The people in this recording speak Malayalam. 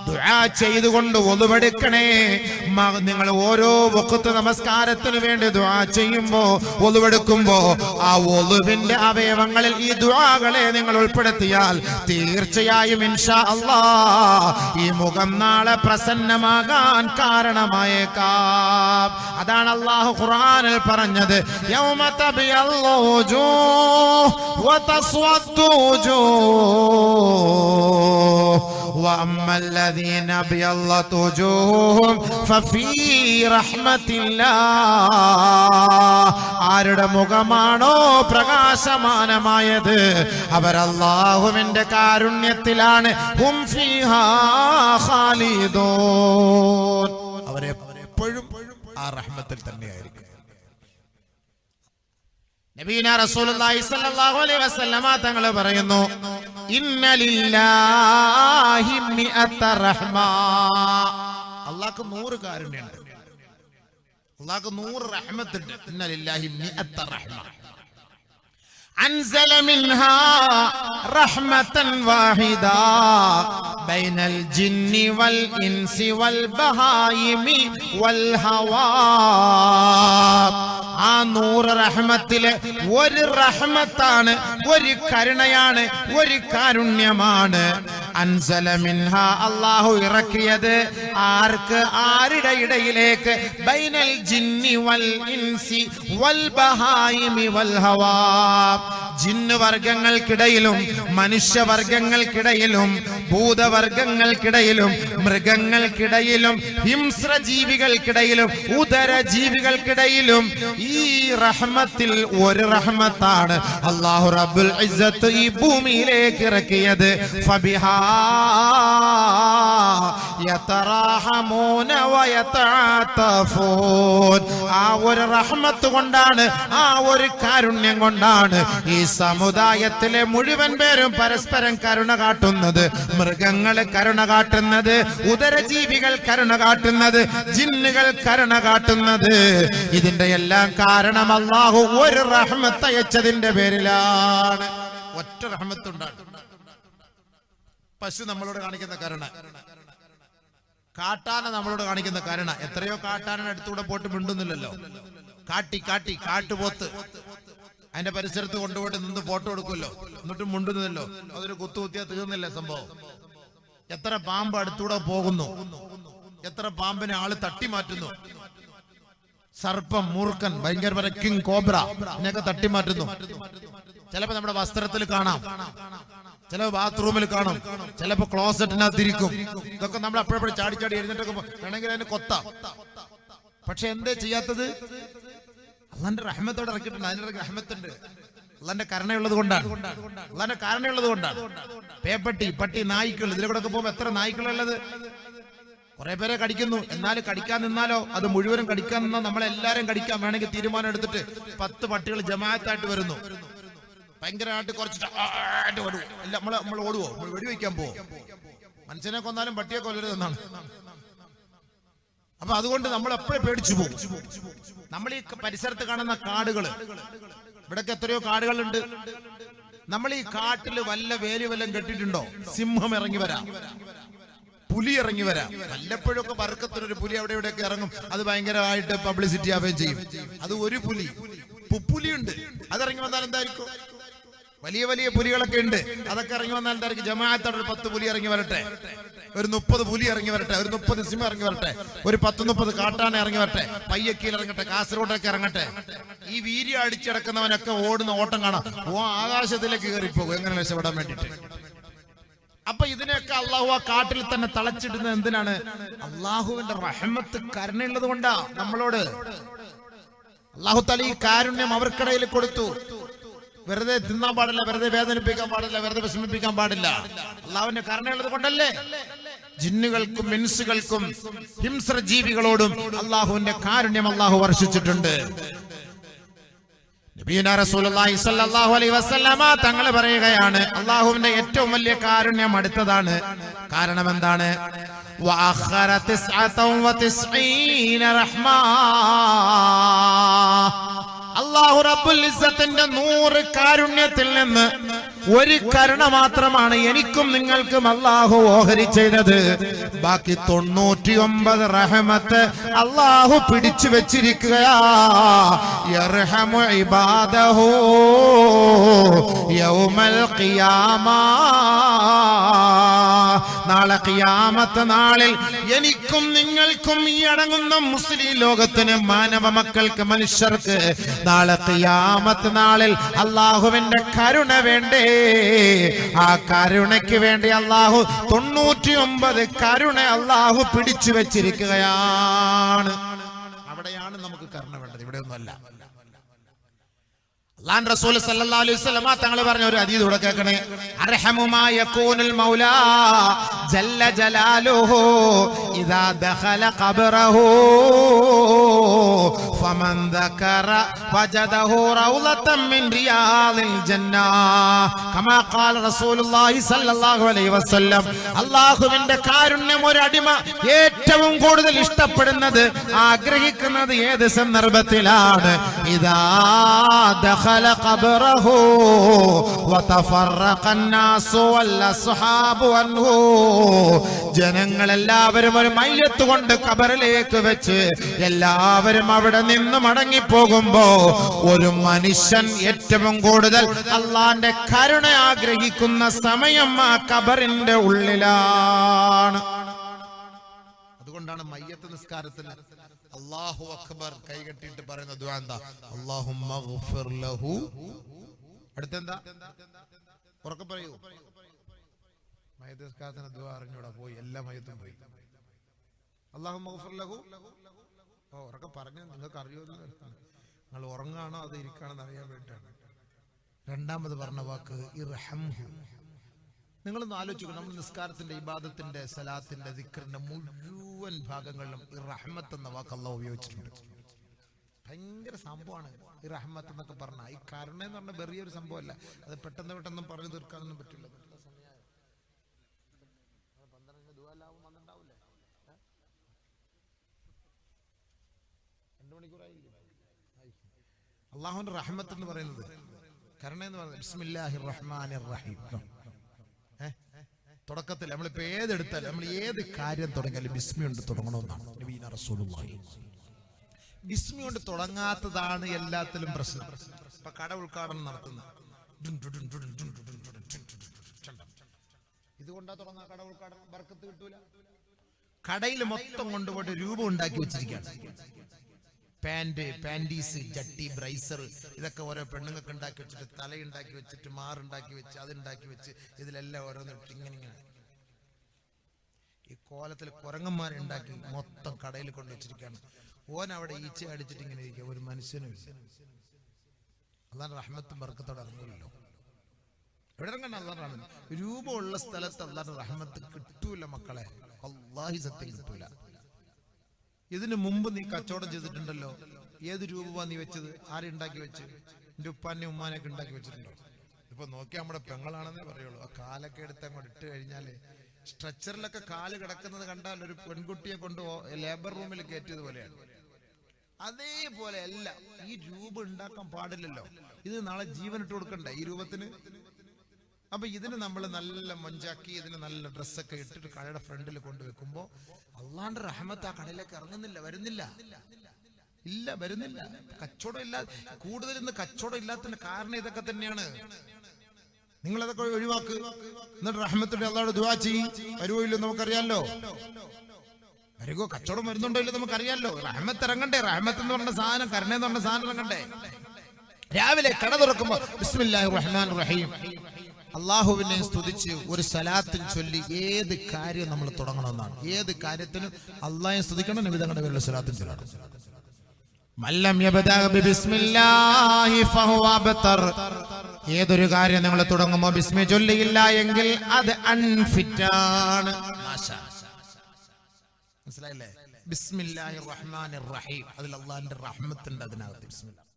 ദുആ ചെയ്തുകൊണ്ട് ഒളുവെടുക്കണേ. നിങ്ങൾ ഓരോ വഖത്ത് നമസ്കാരത്തിന് വേണ്ടി ദുആ ചെയ്യുമ്പോ, ഒളുവെടുക്കുമ്പോ ആ ഒളുവിന്റെ അവയവങ്ങളിൽ ഈ ദുആകളെ നിങ്ങൾ ഉൾപ്പെടുത്തിയാൽ തീർച്ചയായും ഇൻഷാ അല്ലാഹ് ഈ മുഖം നാളെ പ്രസന്നമാകാൻ കാരണമായേക്കാം. അതാണ് അല്ലാഹു ഖുർആനിൽ പറഞ്ഞത്, യൗമ തബിയല്ലു വജൂഹ് വതസ്വദ്ദു വജൂഹ് وأما الذين ابيضت وجوههم ففي رحمة الله. ആരുടെ മുഖമാണോ പ്രകാശമാനമായത് അവർ അല്ലാഹുവിന്റെ കാരുണ്യത്തിലാണ്. ഹും ഫീഹാ ഖാലിദൂൻ. അവരെപ്പോഴും ആ റഹ്മത്തിൽ തന്നെയായിരിക്കും. നബീന റസൂലുള്ളാഹി സ്വല്ലല്ലാഹു അലൈഹി വസല്ലമ തങ്ങൾ പറയുന്നു, ഇന്ന ലില്ലാഹി മിഅത റഹ്മ. അല്ലാഹുക്ക് 100 കാരുണ്യമുണ്ട്, അല്ലാഹുക്ക് 100 റഹ്മത്തുണ്ട്. ഇന്ന ലില്ലാഹി മിഅത റഹ്മ അൻസല മിൻഹാ റഹ്മതൻ വാഹിദ ബൈനൽ ജിന്നി വൽ ഇൻസി വൽ ബഹായിമി വൽ ഹവാ. ആ 100 റഹ്മത്തിലെ ഒരു റഹ്മത്താണ്, ഒരു കരുണയാണ്, ഒരു കാരുണ്യമാണ്. അൻസല മിൻഹ അല്ലാഹു ഇറക്കിയത് ആർക്ക്? ആരുടെ ഇടയിലേക്ക്? ബൈനൽ ജിന്നി വൽ ഇൻസി വൽ ബഹായിമി വൽ ഹവാ. ജിന്ന് വർഗങ്ങൾക്കിടയിലും മനുഷ്യവർഗങ്ങൾക്കിടയിലും ഭൂതവർഗങ്ങൾക്കിടയിലും മൃഗങ്ങൾക്കിടയിലും ഹിംസ്രജീവികൾക്കിടയിലും ഉദരജീവികൾക്കിടയിലും ഈ റഹ്മത്തിൽ ഒരു റഹ്മത്താണ് അല്ലാഹു റബ്ബുൽ ഇസ്സത്ത് ഈ ഭൂമിയിലേക്ക് ഇറക്കിയത്. ഫബിഹാ യതറാഹമൂന വയതഅതഫൂൻ. ആ ഒരു റഹ്മത്ത് കൊണ്ടാണ്, ആ ഒരു കാരുണ്യം കൊണ്ടാണ് ഈ സമുദായത്തിലെ മുഴുവൻ പേരും പരസ്പരം കരുണ കാട്ടുന്നത്. മൃഗങ്ങൾ കരുണ കാട്ടുന്നത്, ഉദരജീവികൾ കരുണ കാട്ടുന്നത്, ജിന്നുകൾ കരുണ കാട്ടുന്നത്. ഇതിന്റെ എല്ലാം കാരണം അല്ലാഹു ഒരു റഹ്മത്ത് അയച്ചതിന്റെ പേരിലാണ്. ഒറ്റ റഹ്മത്തുണ്ടാണ്. പശു നമ്മളോട് കാണിക്കുന്ന കരുണ, കാട്ടാന നമ്മളോട് കാണിക്കുന്ന കരുണ. എത്രയോ കാട്ടാന അടുത്തൂടെ പോയിട്ട് മിണ്ടുന്നില്ലല്ലോ. കാട്ടുപോത്ത് അതിന്റെ പരിസരത്ത് കൊണ്ടുപോയിട്ട് നിന്ന് ഫോട്ടോ എടുക്കുമല്ലോ, എന്നിട്ടും മുണ്ടുന്നല്ലോ. അതൊരു കുത്തുകുത്തിയാ തീർന്നില്ല സംഭവം. എത്ര പാമ്പ് അടുത്തൂടെ പോകുന്നു, എത്ര പാമ്പിനെ ആള് തട്ടി മാറ്റുന്നു. സർപ്പം, മൂർഖൻ, ഭയങ്കര കിങ് കോബ്ര ഇതിനൊക്കെ തട്ടി മാറ്റുന്നു. ചിലപ്പോ നമ്മുടെ വസ്ത്രത്തിൽ കാണാം, ചിലപ്പോ ബാത്റൂമിൽ കാണും, ചിലപ്പോ ക്ലോസറ്റിനകത്തിരിക്കും. ഇതൊക്കെ നമ്മൾ അപ്പോഴപ്പോഴും ചാടി എഴുന്നേറ്റൊക്കെ വേണമെങ്കിൽ അതിന് കൊത്താം. പക്ഷെ എന്തേ ചെയ്യാത്തത്? അള്ളാന്റെ റഹ്മത്തോടെ ഇറക്കിയിട്ടുണ്ട്. അതിന് റഹ്മത്തുണ്ട്. അള്ളാന്റെ കരുണയുള്ളത് കൊണ്ടാണ്, അള്ളാന്റെ കാരണയുള്ളത് കൊണ്ടാണ്. പേപ്പട്ടി, പട്ടി, നായ്ക്കൾ, ഇതിലെ കൂടെ ഒക്കെ പോകുമ്പോ എത്ര നായ്ക്കളുള്ളത്. കുറെ പേരെ കടിക്കുന്നു. എന്നാലും കടിക്കാൻ നിന്നാലോ, അത് മുഴുവനും കടിക്കാൻ നിന്നാൽ നമ്മളെല്ലാരും കടിക്കാൻ വേണമെങ്കിൽ തീരുമാനം എടുത്തിട്ട് 10 പട്ടികൾ ജമാഅത്തായിട്ട് വരുന്നു. ഭയങ്കരമായിട്ട് കുറച്ചിട്ട് നമ്മൾ ഓടുവോ? നമ്മൾ വെടിവെക്കാൻ പോവോ? മനുഷ്യനെ കൊന്നാലും പട്ടിയെ കൊല്ലരുതെന്നാണ്. അപ്പൊ അതുകൊണ്ട് നമ്മൾ എപ്പോഴും പേടിച്ചു പോകും. നമ്മൾ ഈ പരിസരത്ത് കാണുന്ന കാടുകള്, ഇവിടൊക്കെ എത്രയോ കാടുകളുണ്ട്. നമ്മൾ ഈ കാട്ടില് വല്ല വേലി വല്ലം കെട്ടിയിട്ടുണ്ടോ? സിംഹം ഇറങ്ങി വരാം, പുലി ഇറങ്ങി വരാം. വല്ലപ്പോഴൊക്കെ വർക്കത്തിനൊരു പുലി അവിടെ ഇവിടെയൊക്കെ ഇറങ്ങും. അത് ഭയങ്കരമായിട്ട് പബ്ലിസിറ്റി ആവുകയും ചെയ്യും. അത് ഒരു പുലി, പുലിയുണ്ട്. അതിറങ്ങി വന്നാൽ എന്തായിരിക്കും? വലിയ വലിയ പുലികളൊക്കെ ഉണ്ട്. അതൊക്കെ ഇറങ്ങി വന്നാൽ എന്തായിരിക്കും? ജമാഅത്തോടെ ഒരു 10 പുലി ഇറങ്ങി വരട്ടെ, ഒരു 30 പുലി ഇറങ്ങി വരട്ടെ, ഒരു 30 സിംഹം ഇറങ്ങി വരട്ടെ, ഒരു 10-30 കാട്ടാന ഇറങ്ങി വരട്ടെ, പയ്യക്കീൽ ഇറങ്ങട്ടെ, കാസർഗോഡൊക്കെ ഇറങ്ങട്ടെ. ഈ വീര്യം അടിച്ചിടക്കുന്നവനൊക്കെ ഓടുന്ന ഓട്ടം കാണാം. ആകാശത്തിലേക്ക് കയറിപ്പോകും എങ്ങനെ രക്ഷപ്പെടാൻ വേണ്ടിട്ട്. അപ്പൊ ഇതിനെയൊക്കെ അള്ളാഹു ആ കാട്ടിൽ തന്നെ തളച്ചിടുന്നത് എന്തിനാണ്? അള്ളാഹുവിന്റെ റഹ്മത്ത്, കരുണയുള്ളത് കൊണ്ടാ നമ്മളോട്. അള്ളാഹു തആല ഈ കാരുണ്യം അവർക്കിടയിൽ കൊടുത്തു. വെറുതെ തിന്നാൻ പാടില്ല, വെറുതെ വേദനിപ്പിക്കാൻ പാടില്ല, വെറുതെ വിഷമിപ്പിക്കാൻ പാടില്ല. അള്ളാഹുവിന്റെ കരുണയുള്ളത് കൊണ്ടല്ലേ ജിന്നുകൾക്കും ഇൻസുകൾക്കും ഹിംസ്ര ജീവികളോടും അള്ളാഹുവിന്റെ കാരുണ്യം അള്ളാഹു വർഷിച്ചിട്ടുണ്ട്. നബിയുനാ റസൂലുള്ളാഹി സ്വല്ലല്ലാഹു അലൈഹി വസല്ലമ തങ്ങൾ പറയുകയാണ്, അള്ളാഹുവിന്റെ ഏറ്റവും വലിയ കാരുണ്യം അടുത്തതാണ്. കാരണം എന്താണ്? വഅഖറ 99 റഹ്മ. അല്ലാഹു റബ്ബുൽ ഇസ്സത്തിന്റെ 100 കാരുണ്യത്തിൽ നിന്ന് ഒരു കരുണ മാത്രമാണ് എനിക്കും നിങ്ങൾക്കും അല്ലാഹു ഓഹരി ചെയ്തത്. ബാക്കി 99 റഹ്മത്ത് അല്ലാഹു പിടിച്ചു വെച്ചിരിക്കുകയാ. യർഹമു ഇബാദഹു യൗമൽ ഖിയാമ. നാളെ ഖിയാമത്ത് നാളിൽ എനിക്കും നിങ്ങൾക്കും ഈ അടങ്ങുന്ന മുസ്ലിം ലോകത്തിന് മാനവ മക്കൾക്ക് മനുഷ്യർക്ക് നാളെ ഖിയാമത്ത് നാളിൽ അല്ലാഹുവിന്റെ കരുണ വേണ്ടേ? ആ കരുണയ്ക്ക് വേണ്ടി അല്ലാഹു 99 കരുണ അല്ലാഹു പിടിച്ചു വെച്ചിരിക്കുകയാണ്. അവിടെയാണ് നമുക്ക് കരുണ വേണ്ടത്, ഇവിടെ ഒന്നുമല്ല. അല്ലാഹു റസൂൽ സല്ലല്ലാഹു അലൈഹി വസല്ലം തങ്ങൾ പറഞ്ഞ ഒരു ഹദീസ് ഇവിടെ കേൾക്കണേ. അർഹമു മാ യകൂനുൽ മൗലാ ജല്ല ജലാലുഹു ഇദാ ദഖല ഖബ്റഹു ഫമൻ ദകറ വജദഹു റൗളതൻ മിൻ റിയാദിൽ ജന്ന കമാ ഖാല റസൂലുള്ളാഹി സല്ലല്ലാഹു അലൈഹി വസല്ലം. അല്ലാഹുവിന്റെ കാരുണ്യം ഒരു അടിമ ഏറ്റവും കൂടുതൽ ഇഷ്ടപ്പെടുന്നത് ആഗ്രഹിക്കുന്നത് ഏത് സന്ദർഭത്തിലാണ്? ഇദാ ദഖല قبره وتفرق الناس والأصحاب عنه. ജനങ്ങൾ എല്ലാവരും ഒരു മയ്യത്ത് കൊണ്ട് ഖബറിലേക്ക് വെച്ച് എല്ലാവരും അവിടെ നിന്ന് മടങ്ങിപ്പോകുമ്പോ ഒരു മനുഷ്യൻ ഏറ്റവും കൂടുതൽ അള്ളാന്റെ കരുണ ആഗ്രഹിക്കുന്ന സമയം ആ ഖബറിന്റെ ഉള്ളിലാണ്. അതുകൊണ്ടാണ് മയ്യത്ത് നിസ്കാരത്തിൽ അല്ലാഹു അക്ബർ കൈകെട്ടിയിട്ട് പറയുന്ന ദുആ എന്താ? അല്ലാഹുമ്മഗ്ഫിർ ലഹു. അടുത്തെന്താ? ഉറക്കെ പറയൂ. മയ്യത്ത് നിസ്കാരത്തിന് ദുആ അറിഞ്ഞൂടാ, പോയി എല്ലാ മയ്യത്തും പോയി. അല്ലാഹുമ്മഗ്ഫിർ ലഹു. ഓ ഉറക്കെ പറഞ്ഞു, നിങ്ങൾക്ക് അറിയുമോ? നിങ്ങൾ ഉറങ്ങാണോ അത് ഇരിക്കാണെന്ന് അറിയാൻ വേണ്ടിയിട്ടാണ്. രണ്ടാമത് പറഞ്ഞ വാക്ക് ഇർഹംഹു. നിങ്ങളൊന്ന് ആലോചിക്കണം, നമ്മൾ നിസ്കാരത്തിന്റെ ഇബാദത്തിന്റെ സലാത്തിന്റെ ദിക്റിന്റെ മുഴുവൻ ഭാഗങ്ങളിലും ഈ റഹ്മത്ത് എന്ന വാക്ക് അല്ലാഹു ഉപയോഗിച്ചിട്ടുണ്ട്. ഭയങ്കര സംഭവമാണ് ഈ റഹ്മത്ത് എന്നൊക്കെ പറഞ്ഞാൽ. ഈ കരുണ എന്ന് പറഞ്ഞാൽ ചെറിയൊരു സംഭവമല്ല. അത് പെട്ടെന്ന് പറഞ്ഞു തീർക്കാനൊന്നും പറ്റില്ല. അല്ലാഹുവിന്റെ റഹ്മത്ത് എന്ന് പറയുന്നത്, കരുണ എന്ന് പറയുന്നത് ബിസ്മില്ലാഹിർ റഹ്മാനിർ റഹീം. തുടക്കത്തിൽ നമ്മളിപ്പോ ഏതെടുത്താലും നമ്മൾ ഏത് കാര്യം തുടങ്ങിയാലും ബിസ്മി കൊണ്ട് തുടങ്ങണമെന്നാണ് നബിയിന റസൂലുള്ളാഹി. ബിസ്മി കൊണ്ട് തുടങ്ങാത്തതാണ് എല്ലാത്തിലും പ്രശ്നം. ഇപ്പൊ കട ഉദ്ഘാടനം നടത്തുന്ന ഇതുകൊണ്ടാ തുടങ്ങാ കട ഉദ്ഘാടനം, ബർക്കത്ത് കിട്ടൂല. കടയിൽ മൊത്തം കൊണ്ടുപോയിട്ട് രൂപം ഉണ്ടാക്കി വെച്ചിരിക്കുകയാണ്. പാന്റ്, പാൻറ്റീസ്, ജട്ടി, ബ്രൈസർ, ഇതൊക്കെ ഓരോ പെണ്ണുങ്ങൾക്ക് ഉണ്ടാക്കി വെച്ചിട്ട്, തലയുണ്ടാക്കി വെച്ചിട്ട്, മാറുണ്ടാക്കി വെച്ച്, അതുണ്ടാക്കി വെച്ച്, ഇതിലെല്ലാം ഓരോന്ന് ഇങ്ങനെ ഈ കോലത്തിൽ കുരങ്ങന്മാരുണ്ടാക്കി മൊത്തം കടയിൽ കൊണ്ട് വെച്ചിരിക്കുകയാണ്. ഓൻ അവിടെ ഈച്ച അടിച്ചിട്ട് ഇങ്ങനെ ഇരിക്കുക. ഒരു മനുഷ്യനും അല്ലാഹുവിന്റെ റഹ്മത്തും ബർക്കത്തോടെ ഇറങ്ങില്ലല്ലോ. എവിടെ ഇറങ്ങണം? അല്ലാഹുവിന്റെ റഹ്മത്ത്. രൂപമുള്ള സ്ഥലത്ത് അല്ലാഹുവിന്റെ റഹ്മത്ത് കിട്ടൂല മക്കളെ, വല്ലാഹി സത്യം കിട്ടൂല. ഇതിനു മുമ്പ് നീ കച്ചവടം ചെയ്തിട്ടുണ്ടല്ലോ. ഏത് രൂപമാണ് നീ വെച്ചത്? ആരുണ്ടാക്കി വെച്ച്? എന്റെ ഉപ്പാനെ ഉമ്മാനൊക്കെ ഉണ്ടാക്കി വെച്ചിട്ടുണ്ടോ? ഇപ്പൊ നോക്കിയാൽ നമ്മുടെ പെങ്ങളാണെന്നേ പറയുള്ളൂ. ആ കാലൊക്കെ എടുത്ത് അങ്ങോട്ട് ഇട്ട് കഴിഞ്ഞാല് സ്ട്രെച്ചറിലൊക്കെ കാല് കിടക്കുന്നത് കണ്ടാൽ ഒരു പെൺകുട്ടിയെ കൊണ്ട് ലേബർ റൂമിൽ കയറ്റിയത് പോലെയാണ്. അതേപോലെ അല്ല, ഈ രൂപം ഉണ്ടാക്കാൻ പാടില്ലല്ലോ. ഇത് നാളെ ജീവനിട്ട് കൊടുക്കണ്ടേ ഈ രൂപത്തിന്? അപ്പൊ ഇതിന് നമ്മൾ നല്ല മൊഞ്ചാക്കി ഇതിന് നല്ല ഡ്രസ്സൊക്കെ ഇട്ടിട്ട് കടയുടെ ഫ്രണ്ടിൽ കൊണ്ടുവെക്കുമ്പോ അള്ളാന്റെ റഹ്മത്ത് ആ കടയിലേക്ക് ഇറങ്ങുന്നില്ല, വരുന്നില്ല. കച്ചവടം ഇല്ല. കൂടുതൽ ഇന്ന് കച്ചവടം ഇല്ലാത്തതിന്റെ കാരണം ഇതൊക്കെ തന്നെയാണ്. നിങ്ങൾ അതൊക്കെ ഒഴിവാക്ക്. എന്നിട്ട് റഹ്മത്തിന്റെ അള്ളാഹുവോട് ദുആ ചെയ്യ്. വരുവോ ഇല്ലോ നമുക്കറിയാലോ. വരുവോ, കച്ചവടം വരുന്നുണ്ടോ ഇല്ലോ നമുക്കറിയാലോ. റഹ്മത്ത് ഇറങ്ങണ്ടേ? റഹ്മത്ത് എന്ന് പറഞ്ഞ സാധനം, കരുണ എന്ന് പറഞ്ഞ സാധനം ഇറങ്ങണ്ടേ? രാവിലെ കട തുറക്കുമ്പോ ബിസ്മില്ലാഹിർ റഹ്മാനിർ റഹീം അള്ളാഹുവിനെ സ്തുതിച്ച് ഒരു സലാത്തിൽ ചൊല്ലി ഏത് കാര്യം നമ്മൾ തുടങ്ങണമെന്നാണ്. ഏത് കാര്യത്തിനും അള്ളാഹെ സ്തുതിക്കണം, നബി തങ്ങളുടെ പേരിൽ സലാത്തിൽ ചൊല്ലണം. മല്ലം യബ്ദഅ ബിസ്മില്ലാഹി ഫഹുവ അബ്തർ. ഏതൊരു കാര്യം നിങ്ങൾ തുടങ്ങുമ്പോൾ ബിസ്മി ചൊല്ലിയില്ല എങ്കിൽ അത് അൺഫിറ്റാണ്. മനസ്സിലായില്ലേ? ബിസ്മില്ലാഹിർ റഹ്മാനിർ റഹീം, അതിൽ അള്ളാഹിന്റെ റഹ്മത്തുണ്ട്. അതിനകത്ത് ബിസ്മില്ലാഹ്